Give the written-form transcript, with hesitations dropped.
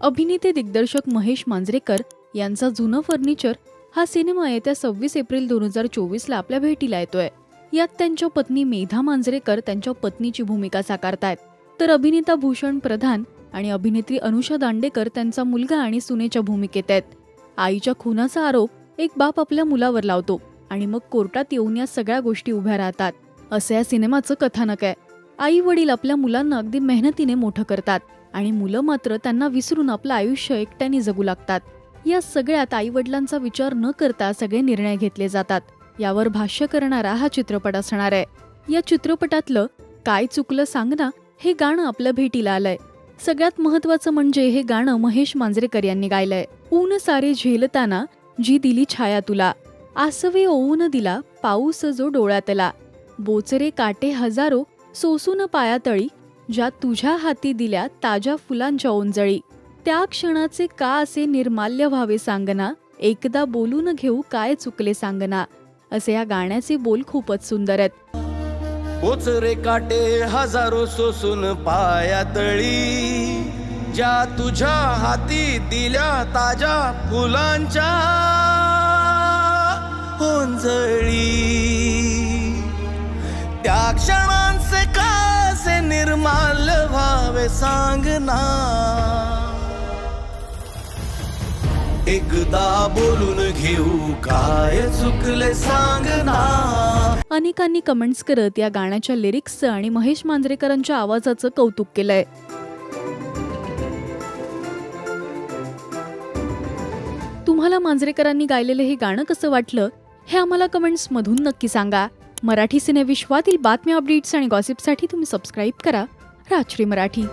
अभिनेते दिग्दर्शक महेश मांजरेकर यांचा जुनं फर्निचर हा सिनेमा येत्या 26 एप्रिल 2024ला आपल्या भेटीला येतोय. यात त्यांच्या पत्नी मेधा मांजरेकर त्यांच्या पत्नीची भूमिका साकारतायत, तर अभिनेता भूषण प्रधान आणि अभिनेत्री अनुषा दांडेकर त्यांचा मुलगा आणि सुनेच्या भूमिकेत आहेत. आईच्या खुनाचा आरोप एक बाप आपल्या मुलावर लावतो आणि मग कोर्टात येऊन या सगळ्या गोष्टी उभ्या राहतात, असं या सिनेमाचं कथानक आहे. आई वडील आपल्या मुलांना अगदी मेहनतीने मोठं करतात आणि मुलं मात्र त्यांना विसरून आपलं आयुष्य एकट्याने जगू लागतात. या सगळ्यात आई वडिलांचा विचार न करता सगळे निर्णय घेतले जातात. यावर भाष्य करणारा हा चित्रपट असणार आहे. या चित्रपटातलं काय चुकलं सांग ना हे गाणं आपल्या भेटीला आलंय. सगळ्यात महत्वाचं म्हणजे हे गाणं महेश मांजरेकर यांनी गायलंय. ऊन सारे झेलताना जी दिली छाया तुला, आसवे ओवून दिला पाऊस जो डोळ्यातला, बोचरे काटे हजारो सोसून पायातळी, ज्या तुझ्या हाती दिल्या ताज्या फुलांच्या ओंजळी, त्या क्षणाचे का असे निर्माल्य व्हावे सांगना, एकदा बोलून घेऊ काय चुकले सांगना. असे या गाण्याचे बोल खूपच सुंदर आहेत. बोचरे काटे हजारो सोसून पायातळी, ज्या तुझ्या हाती दिल्या ताज्या फुलांच्या ओंजळी, त्या क्षणांचे कासे निर्माल्य व्हावे सांगना, एकदा बोलून घेऊ काय चुकले सांगना. अनेकांनी कमेंट्स करत या गाण्याच्या लिरिक्सचं आणि महेश मांजरेकरांच्या आवाजाचं कौतुक केलंय. तुम्हाला मांजरेकरांनी गायलेलं हे गाणं कसं वाटलं हे आम्हाला कमेंट्स मधून नक्की सांगा. मराठी सिनेविश्वातील बातम्या, अपडेट्स आणि गॉसिपसाठी तुम्ही सबस्क्राईब करा राजश्री मराठी.